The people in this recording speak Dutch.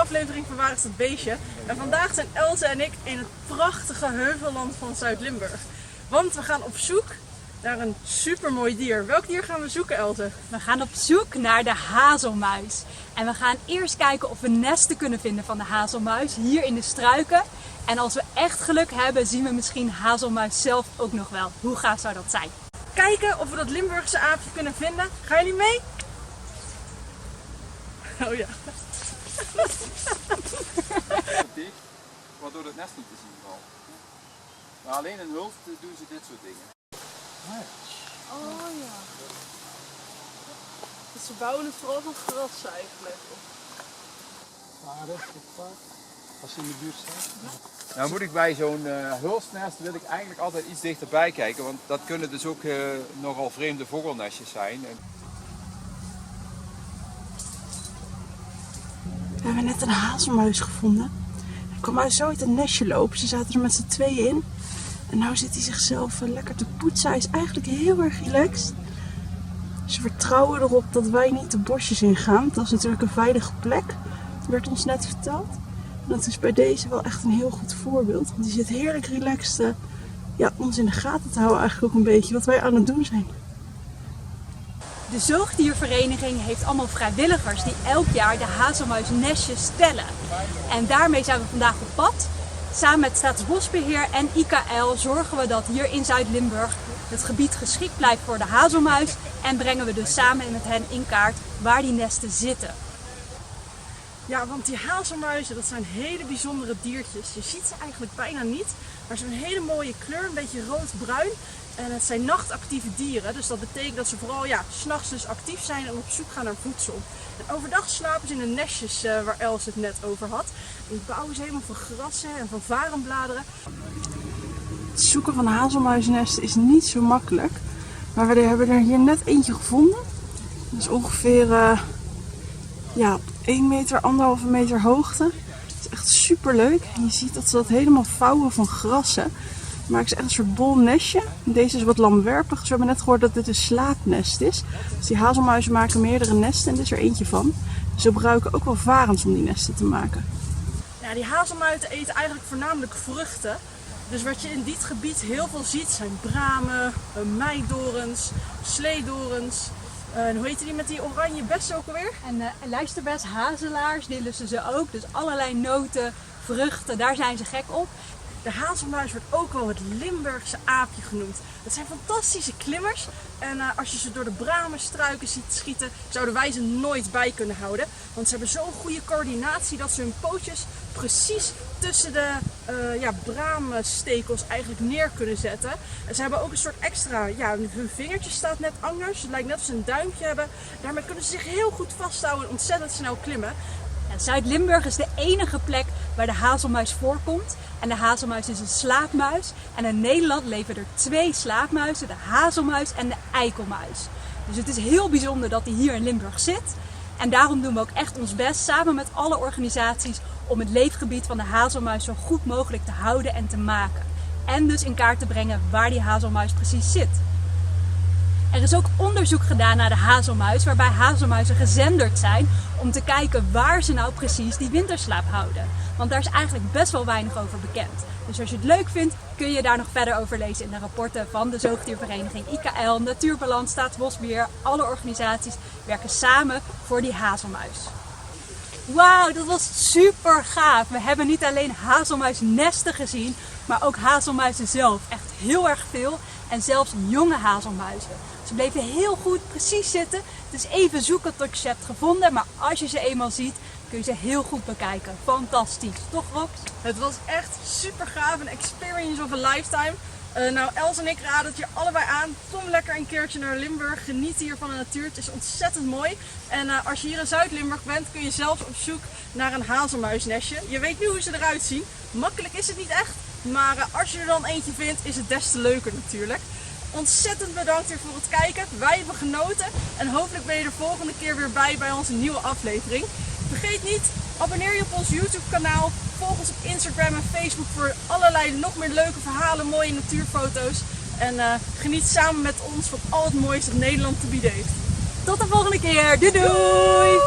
aflevering van Waar is het beestje? En vandaag zijn Else en ik in het prachtige heuvelland van Zuid-Limburg. Want we gaan op zoek naar een supermooi dier. Welk dier gaan we zoeken, Else? We gaan op zoek naar de hazelmuis. En we gaan eerst kijken of we nesten kunnen vinden van de hazelmuis hier in de struiken. En als we echt geluk hebben, zien we misschien hazelmuis zelf ook nog wel. Hoe gaaf zou dat zijn? Kijken of we dat Limburgse aapje kunnen vinden. Gaan jullie mee? Oh ja. Dicht, waardoor het nest niet te zien valt. Maar alleen in Hulst doen ze dit soort dingen. Oh ja. Dus ze bouwen het vooral van gras eigenlijk. Als je in de buurt staat. Nou moet ik bij zo'n hulstnest wil ik eigenlijk altijd iets dichterbij kijken, want dat kunnen dus ook nogal vreemde vogelnestjes zijn. We hebben net een hazelmuis gevonden. Hij kwam uit zo uit een nestje lopen. Ze zaten er met z'n tweeën in. En nu zit hij zichzelf lekker te poetsen. Hij is eigenlijk heel erg relaxed. Ze vertrouwen erop dat wij niet de bosjes ingaan. Dat is natuurlijk een veilige plek. Dat werd ons net verteld. En dat is bij deze wel echt een heel goed voorbeeld. Want die zit heerlijk relaxed ons in de gaten te houden eigenlijk ook een beetje. Wat wij aan het doen zijn. De zoogdiervereniging heeft allemaal vrijwilligers die elk jaar de hazelmuisnestjes tellen. En daarmee zijn we vandaag op pad. Samen met Staatsbosbeheer en IKL zorgen we dat hier in Zuid-Limburg het gebied geschikt blijft voor de hazelmuis. En brengen we dus samen met hen in kaart waar die nesten zitten. Ja, want die hazelmuizen, dat zijn hele bijzondere diertjes. Je ziet ze eigenlijk bijna niet, maar ze hebben een hele mooie kleur, een beetje rood-bruin. En het zijn nachtactieve dieren, dus dat betekent dat ze vooral 's nachts dus actief zijn en op zoek gaan naar voedsel. En overdag slapen ze in de nestjes waar Els het net over had. En die bouwen ze helemaal van grassen en van varenbladeren. Het zoeken van hazelmuisnesten is niet zo makkelijk, maar we hebben er hier net eentje gevonden. Dat is ongeveer 1 meter, 1,5 meter hoogte. Het is echt super leuk. En je ziet dat ze dat helemaal vouwen van grassen. Maar het is echt een soort bol nestje. Deze is wat lamwerpig. Dus we hebben net gehoord dat dit een slaapnest is. Dus die hazelmuizen maken meerdere nesten en dit is er eentje van. Ze gebruiken ook wel varens om die nesten te maken. Ja, die hazelmuizen eten eigenlijk voornamelijk vruchten. Dus wat je in dit gebied heel veel ziet zijn bramen, meidorens, sleedorens. En hoe heet die met die oranje bessen ook alweer? En lijsterbes, hazelaars, die lusten ze ook. Dus allerlei noten, vruchten, daar zijn ze gek op. De hazelmuis wordt ook wel het Limburgse aapje genoemd. Het zijn fantastische klimmers en als je ze door de bramenstruiken ziet schieten, zouden wij ze nooit bij kunnen houden. Want ze hebben zo'n goede coördinatie dat ze hun pootjes precies tussen de bramenstekels eigenlijk neer kunnen zetten. En ze hebben ook een soort extra, hun vingertje staat net anders. Het lijkt net als ze een duimpje hebben. Daarmee kunnen ze zich heel goed vasthouden en ontzettend snel klimmen. Zuid-Limburg is de enige plek waar de hazelmuis voorkomt. En de hazelmuis is een slaapmuis. En in Nederland leven er 2 slaapmuizen, de hazelmuis en de eikelmuis. Dus het is heel bijzonder dat die hier in Limburg zit. En daarom doen we ook echt ons best, samen met alle organisaties, om het leefgebied van de hazelmuis zo goed mogelijk te houden en te maken. En dus in kaart te brengen waar die hazelmuis precies zit. Er is ook onderzoek gedaan naar de hazelmuis, waarbij hazelmuizen gezenderd zijn om te kijken waar ze nou precies die winterslaap houden. Want daar is eigenlijk best wel weinig over bekend. Dus als je het leuk vindt, kun je daar nog verder over lezen in de rapporten van de zoogdiervereniging IKL, Natuurbalans, Staatsbosbeheer. Alle organisaties werken samen voor die hazelmuis. Wauw, dat was super gaaf. We hebben niet alleen hazelmuisnesten gezien, maar ook hazelmuizen zelf. Echt heel erg veel en zelfs jonge hazelmuizen. Ze bleven heel goed precies zitten. Het is even zoeken tot je ze hebt gevonden, maar als je ze eenmaal ziet, kun je ze heel goed bekijken. Fantastisch, toch Rox? Het was echt super gaaf, een experience of a lifetime. Els en ik raden het je allebei aan. Kom lekker een keertje naar Limburg. Geniet hier van de natuur. Het is ontzettend mooi. En als je hier in Zuid-Limburg bent, kun je zelfs op zoek naar een hazelmuisnestje. Je weet nu hoe ze eruit zien. Makkelijk is het niet echt. Maar als je er dan eentje vindt, is het des te leuker natuurlijk. Ontzettend bedankt weer voor het kijken. Wij hebben genoten. En hopelijk ben je er volgende keer weer bij onze nieuwe aflevering. Vergeet niet, abonneer je op ons YouTube kanaal. Volg ons op Instagram en Facebook voor allerlei nog meer leuke verhalen, mooie natuurfoto's. En geniet samen met ons van al het moois dat Nederland te bieden heeft. Tot de volgende keer. Doei doei!